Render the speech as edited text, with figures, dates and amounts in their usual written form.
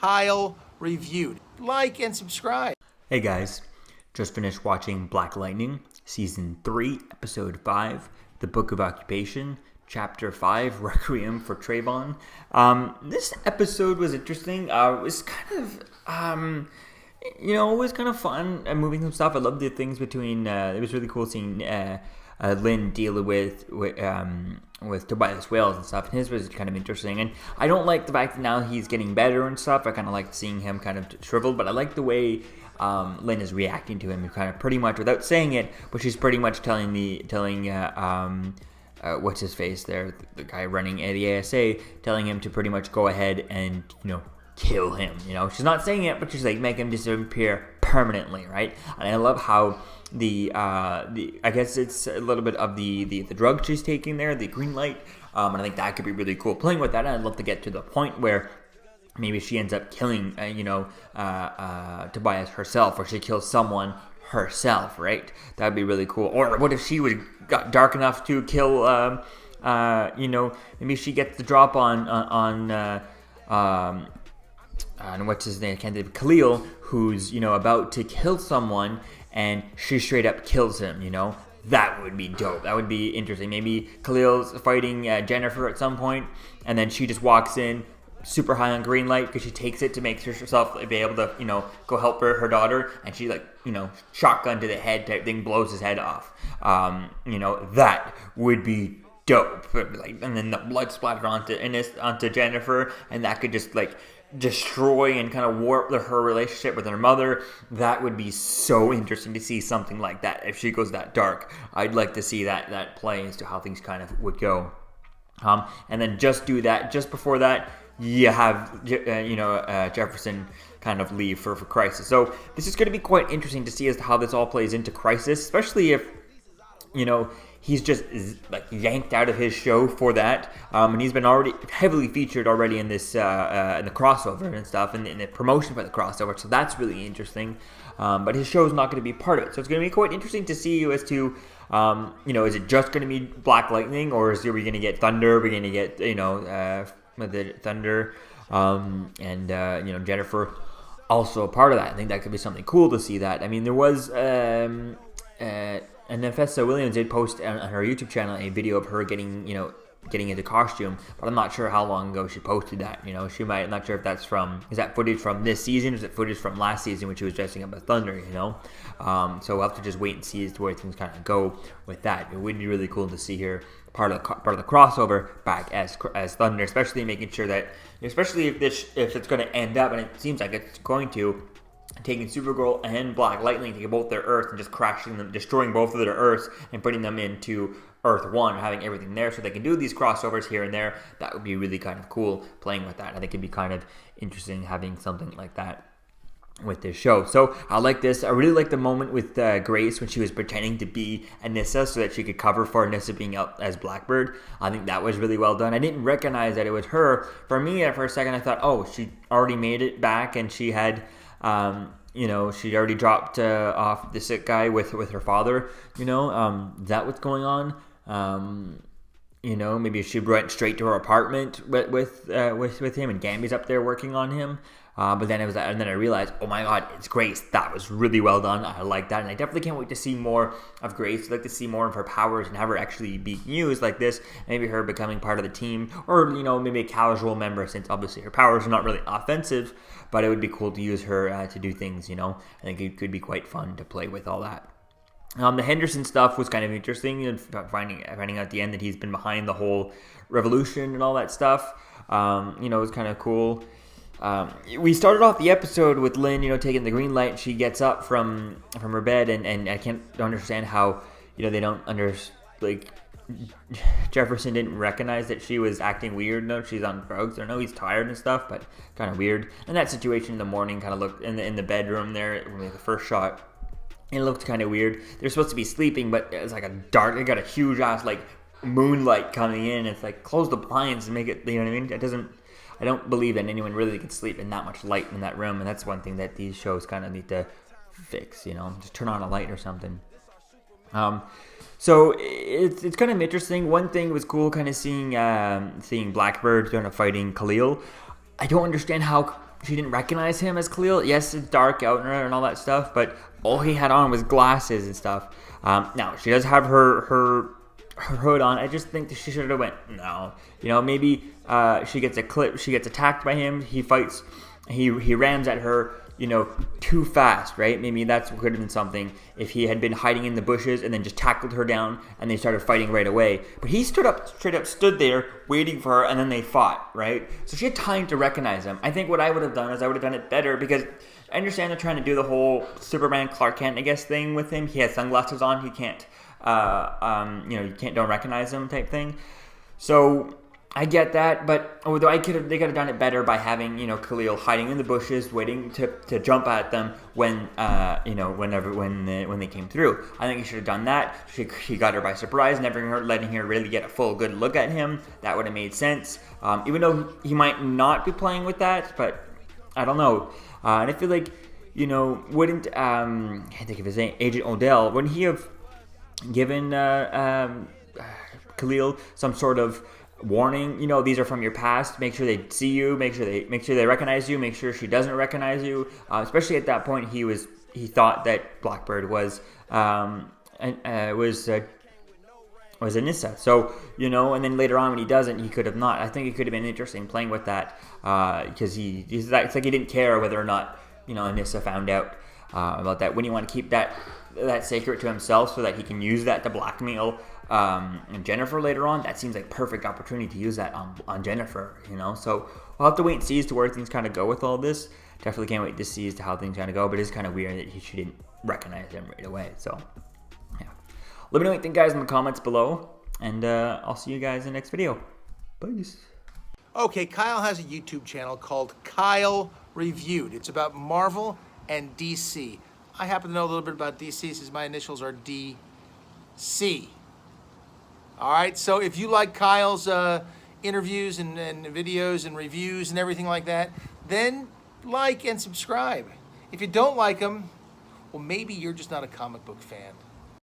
Kyle reviewed. Like and subscribe. Hey guys, just finished watching Black Lightning, Season 3, Episode 5, The Book of Occupation, Chapter 5, Requiem for Tavon. This episode was interesting. It was kind of, it was kind of fun moving some stuff. I loved the things between, it was really cool seeing Lynn deal with Tobias Wales and stuff, and his was kind of interesting. And I don't like the fact that now he's getting better and stuff. I kind of like seeing him kind of shriveled, but I like the way Lynn is reacting to him, kind of pretty much without saying it, but she's pretty much telling what's his face there, the guy running the ASA, telling him to pretty much go ahead and kill him. She's not saying it, but she's like, make him disappear permanently, right? And I love how the I guess it's a little bit of the drug she's taking there, the green light, and I think that could be really cool playing with that. And I'd love to get to the point where maybe she ends up killing Tobias herself, or she kills someone herself, right? That would be really cool. Or what if she got dark enough to kill maybe she gets the drop on what's his name? I can't think of Khalil, who's about to kill someone, and she straight up kills him. That would be dope. That would be interesting. Maybe Khalil's fighting Jennifer at some point, and then she just walks in super high on green light because she takes it to make herself be able to go help her daughter, and she shotgun to the head type thing, blows his head off. That would be dope. And then the blood splattered onto Jennifer, and that could just destroy and kind of warp her relationship with her mother. That would be so interesting to see something like that if she goes that dark. I'd like to see that play as to how things kind of would go. And then just do that. Just before that, you have Jefferson kind of leave for Crisis. So this is going to be quite interesting to see as to how this all plays into Crisis, especially if he's just yanked out of his show for that, and he's been already heavily featured already in this in the crossover and stuff, and in the promotion for the crossover. So that's really interesting. But his show is not going to be part of it, so it's going to be quite interesting to see as to is it just going to be Black Lightning, or are we going to get Thunder? We're going to get the Thunder, and Jennifer also a part of that. I think that could be something cool to see that. I mean, there was and Nefessa Williams did post on her YouTube channel a video of her getting into costume, but I'm not sure how long ago she posted that. She might. I'm not sure if is that footage from this season, or is it footage from last season when she was dressing up as Thunder? So we'll have to just wait and see as to where things kind of go with that. It would be really cool to see her part of the crossover back as Thunder, especially making sure that, especially if it's going to end up, and it seems like it's going to, taking Supergirl and Black Lightning, taking both their Earths and just crashing them, destroying both of their Earths and putting them into Earth 1, having everything there so they can do these crossovers here and there. That would be really kind of cool playing with that. I think it'd be kind of interesting having something like that with this show. So I like this. I really like the moment with Grace when she was pretending to be Anissa so that she could cover for Anissa being out as Blackbird. I think that was really well done. I didn't recognize that it was her. For me, for a second, I thought, oh, she already made it back, and she had she already dropped off the sick guy with her father. That what's going on. Maybe she went straight to her apartment with him, and Gamby's up there working on him. But then and then I realized, oh my God, it's Grace. That was really well done. I like that, and I definitely can't wait to see more of Grace. I'd like to see more of her powers and have her actually be used like this. Maybe her becoming part of the team, or maybe a casual member, since obviously her powers are not really offensive. But it would be cool to use her to do things. I think it could be quite fun to play with all that. The Henderson stuff was kind of interesting, and finding out at the end that he's been behind the whole revolution and all that stuff. It was kind of cool. We started off the episode with Lynn, taking the green light, and she gets up from her bed, and I don't understand how, they don't Jefferson didn't recognize that she was acting weird. No, she's on drugs. I know he's tired and stuff, but kind of weird. And that situation in the morning kind of looked in the bedroom there, the first shot, it looked kind of weird. They're supposed to be sleeping, but it's like they got a huge ass moonlight coming in. It's close the blinds and make it, you know what I mean? I don't believe that anyone really can sleep in that much light in that room, and that's one thing that these shows kind of need to fix, just turn on a light or something. So it's kind of interesting. One thing was cool, kind of seeing Blackbird kind of fighting Khalil. I don't understand how she didn't recognize him as Khalil. Yes, it's dark out and all that stuff, but all he had on was glasses and stuff. Now, she does have her hood on. I just think that she should have went, no. Maybe she gets attacked by him. He fights, he rams at her, too fast, right? Maybe that's could have been something if he had been hiding in the bushes and then just tackled her down and they started fighting right away. But he straight up stood there waiting for her, and then they fought, right? So she had time to recognize him. I think what I would have done is I would have done it better, because I understand they're trying to do the whole Superman Clark Kent, I guess, thing with him. He has sunglasses on. He can't, don't recognize him type thing. So I get that, but although they could have done it better by having Khalil hiding in the bushes, waiting to jump at them when they came through. I think he should have done that. He got her by surprise, never letting her really get a full good look at him. That would have made sense. Even though he might not be playing with that, but I don't know. And I feel like wouldn't I can't think of his name, Agent Odell, wouldn't he have given Khalil some sort of warning? These are from your past. Make sure they see you. Make sure they recognize you. Make sure she doesn't recognize you. Especially at that point, he thought that Blackbird was Anissa. So and then later on when he doesn't, he could have not. I think it could have been interesting playing with that, because it's like he didn't care whether or not Anissa found out about that. When you want to keep that secret to himself so that he can use that to blackmail Jennifer later on, that seems like perfect opportunity to use that on Jennifer, So we'll have to wait and see as to where things kind of go with all this. Definitely can't wait to see as to how things kind of go, but it's kind of weird that she didn't recognize him right away. So yeah, let me know what you think, guys, in the comments below, and I'll see you guys in the next video. Peace. Okay, Kyle has a YouTube channel called Kyle Reviewed. It's about Marvel and DC. I happen to know a little bit about DC since my initials are DC. All right, so if you like Kyle's interviews and videos and reviews and everything like that, then like and subscribe. If you don't like them, well, maybe you're just not a comic book fan.